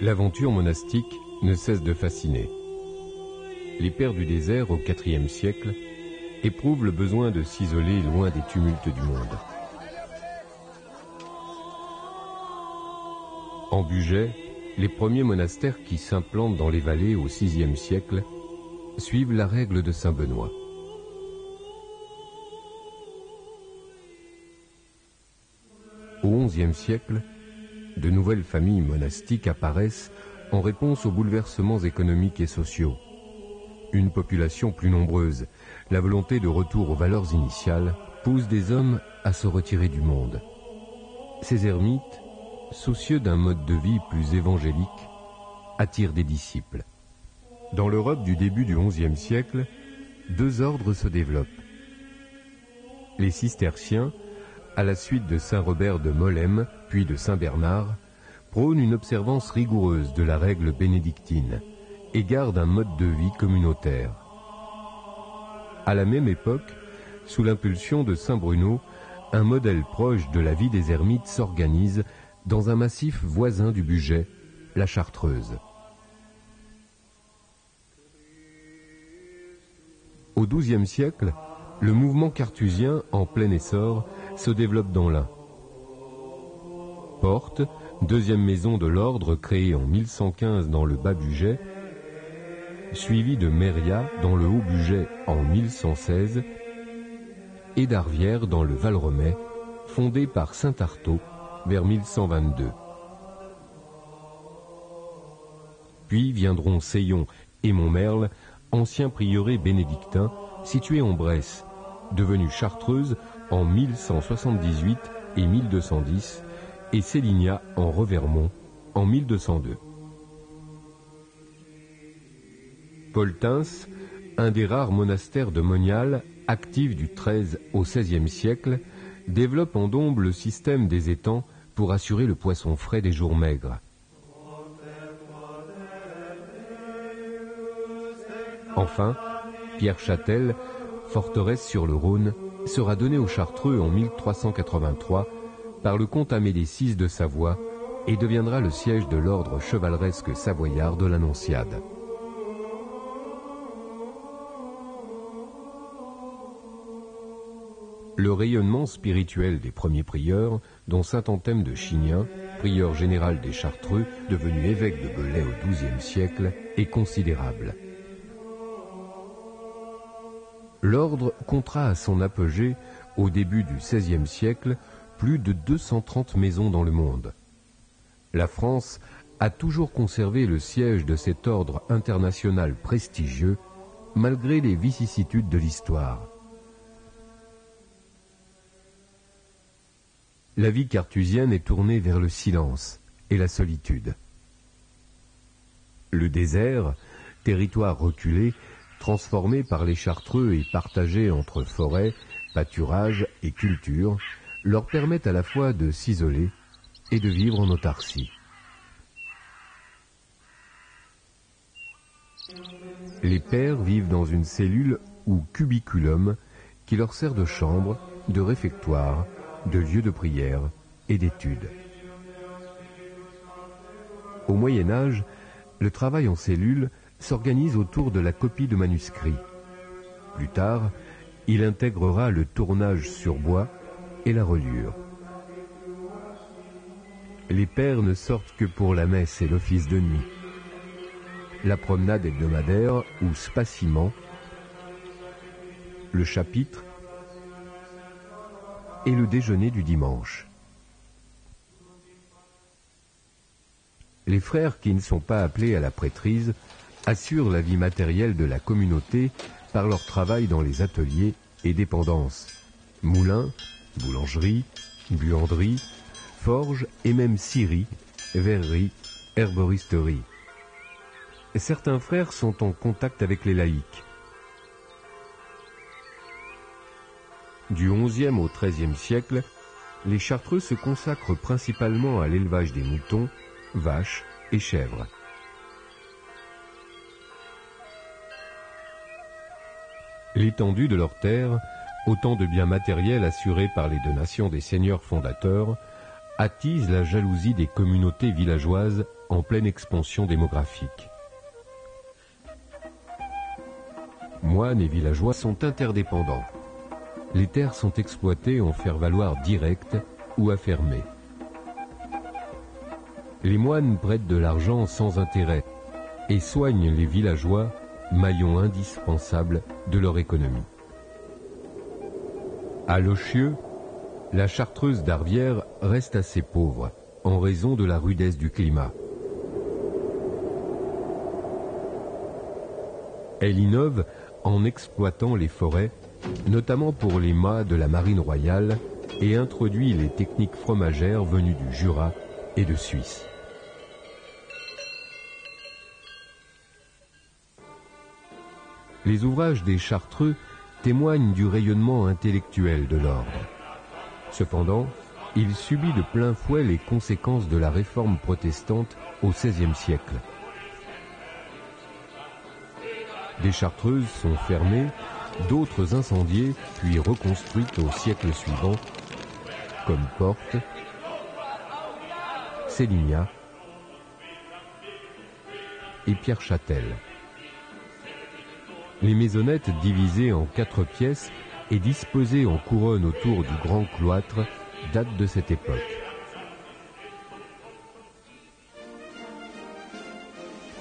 L'aventure monastique ne cesse de fasciner. Les pères du désert au IVe siècle éprouvent le besoin de s'isoler loin des tumultes du monde. En Bugey, les premiers monastères qui s'implantent dans les vallées au VIe siècle suivent la règle de saint Benoît. Au XIe siècle, de nouvelles familles monastiques apparaissent en réponse aux bouleversements économiques et sociaux. Une population plus nombreuse, la volonté de retour aux valeurs initiales, pousse des hommes à se retirer du monde. Ces ermites, soucieux d'un mode de vie plus évangélique, attirent des disciples. Dans l'Europe du début du XIe siècle, deux ordres se développent. Les cisterciens, à la suite de saint Robert de Molesme, puis de saint Bernard, prônent une observance rigoureuse de la règle bénédictine et gardent un mode de vie communautaire. À la même époque, sous l'impulsion de saint Bruno, un modèle proche de la vie des ermites s'organise dans un massif voisin du Bugey, la Chartreuse. Au XIIe siècle, le mouvement carthusien, en plein essor, se développe dans l'Ain. Porte, deuxième maison de l'ordre créée en 1115 dans le Bas-Bugey, suivie de Méria dans le Haut-Bugey en 1116 et d'Arvière dans le Val-Romais, fondée par saint Artaud vers 1122. Puis viendront Seillon et Montmerle, anciens prieurés bénédictins situés en Bresse, devenue Chartreuse en 1178 et 1210, et Célignat en Revermont en 1202. Poltens, un des rares monastères de Monial, actif du XIII au XVIe siècle, développe en Dombes le système des étangs pour assurer le poisson frais des jours maigres. Enfin, Pierre Châtel, forteresse sur le Rhône, sera donnée aux Chartreux en 1383 par le comte Amédée VI de Savoie et deviendra le siège de l'ordre chevaleresque savoyard de l'Annonciade. Le rayonnement spirituel des premiers prieurs, dont saint Anthème de Chignien, prieur général des Chartreux, devenu évêque de Belay au XIIe siècle, est considérable. L'ordre comptera à son apogée, au début du XVIe siècle, plus de 230 maisons dans le monde. La France a toujours conservé le siège de cet ordre international prestigieux, malgré les vicissitudes de l'histoire. La vie carthusienne est tournée vers le silence et la solitude. Le désert, territoire reculé, transformé par les Chartreux et partagé entre forêts, pâturages et culture, leur permet à la fois de s'isoler et de vivre en autarcie. Les pères vivent dans une cellule ou cubiculum qui leur sert de chambre, de réfectoire, de lieu de prière et d'étude. Au Moyen Âge, le travail en cellule s'organise autour de la copie de manuscrits. Plus tard, il intégrera le tournage sur bois et la reliure. Les pères ne sortent que pour la messe et l'office de nuit, la promenade hebdomadaire ou spaciment, le chapitre et le déjeuner du dimanche. Les frères qui ne sont pas appelés à la prêtrise assurent la vie matérielle de la communauté par leur travail dans les ateliers et dépendances, moulins, boulangerie, buanderie, forge et même scierie, verrerie, herboristerie. Certains frères sont en contact avec les laïcs. Du XIe au XIIIe siècle, les Chartreux se consacrent principalement à l'élevage des moutons, vaches et chèvres. L'étendue de leurs terres, autant de biens matériels assurés par les donations des seigneurs fondateurs, attise la jalousie des communautés villageoises en pleine expansion démographique. Moines et villageois sont interdépendants. Les terres sont exploitées en faire-valoir direct ou à fermer. Les moines prêtent de l'argent sans intérêt et soignent les villageois, maillon indispensable de leur économie. À Lochieu, la chartreuse d'Arvière reste assez pauvre en raison de la rudesse du climat. Elle innove en exploitant les forêts, notamment pour les mâts de la marine royale, et introduit les techniques fromagères venues du Jura et de Suisse. Les ouvrages des Chartreux témoignent du rayonnement intellectuel de l'ordre. Cependant, il subit de plein fouet les conséquences de la réforme protestante au XVIe siècle. Des chartreuses sont fermées, d'autres incendiées puis reconstruites au siècle suivant, comme Portes, Sélignat et Pierre-Châtel. Les maisonnettes divisées en 4 pièces et disposées en couronne autour du grand cloître datent de cette époque.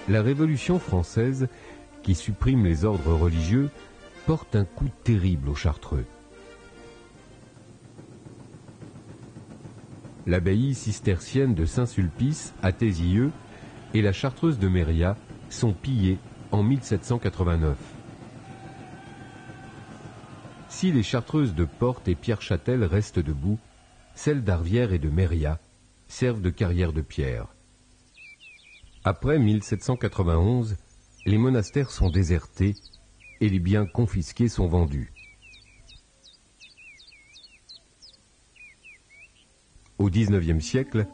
La Révolution française, qui supprime les ordres religieux, porte un coup terrible aux Chartreux. L'abbaye cistercienne de Saint-Sulpice à Tézieux et la chartreuse de Méria sont pillées en 1789. Si les chartreuses de Portes et Pierre-Châtel restent debout, celles d'Arvière et de Méria servent de carrière de pierre. Après 1791, les monastères sont désertés et les biens confisqués sont vendus. Au XIXe siècle,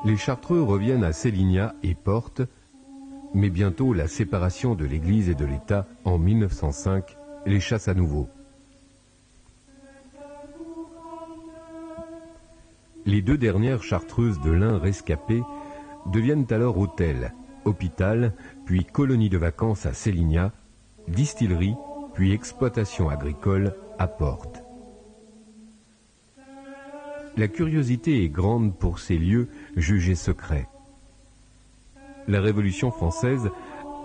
les Chartreux reviennent à Sélignat et Portes, mais bientôt la séparation de l'Église et de l'État en 1905 les chasse à nouveau. Les 2 dernières chartreuses de l'Ain rescapées deviennent alors hôtel, hôpital, puis colonie de vacances à Sélignat, distillerie, puis exploitation agricole à Portes. La curiosité est grande pour ces lieux jugés secrets. La Révolution française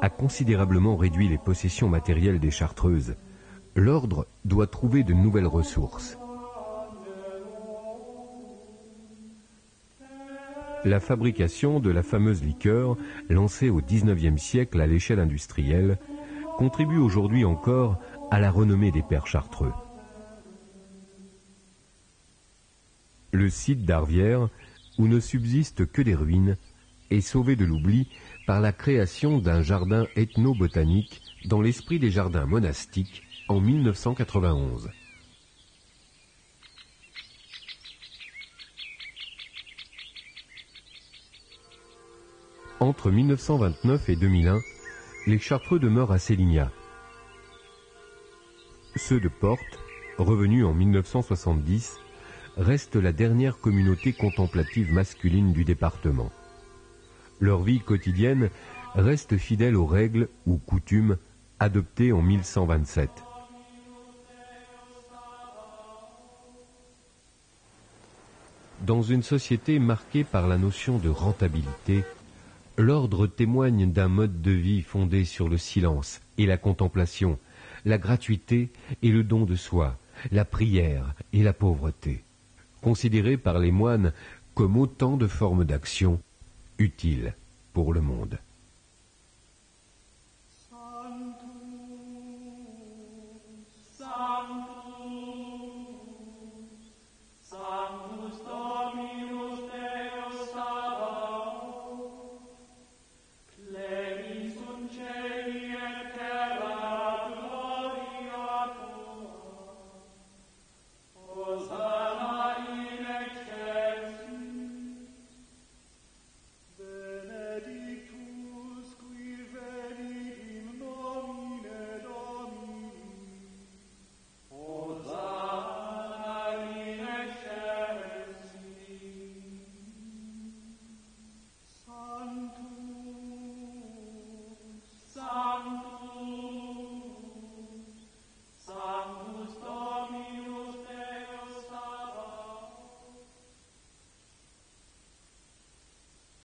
a considérablement réduit les possessions matérielles des chartreuses. L'ordre doit trouver de nouvelles ressources. La fabrication de la fameuse liqueur, lancée au XIXe siècle à l'échelle industrielle, contribue aujourd'hui encore à la renommée des pères chartreux. Le site d'Arvière, où ne subsistent que des ruines, est sauvé de l'oubli par la création d'un jardin ethno-botanique dans l'esprit des jardins monastiques en 1991. Entre 1929 et 2001, les Chartreux demeurent à Sélignat. Ceux de Portes, revenus en 1970, restent la dernière communauté contemplative masculine du département. Leur vie quotidienne reste fidèle aux règles ou coutumes adoptées en 1127. Dans une société marquée par la notion de rentabilité, l'ordre témoigne d'un mode de vie fondé sur le silence et la contemplation, la gratuité et le don de soi, la prière et la pauvreté, considérés par les moines comme autant de formes d'action utiles pour le monde.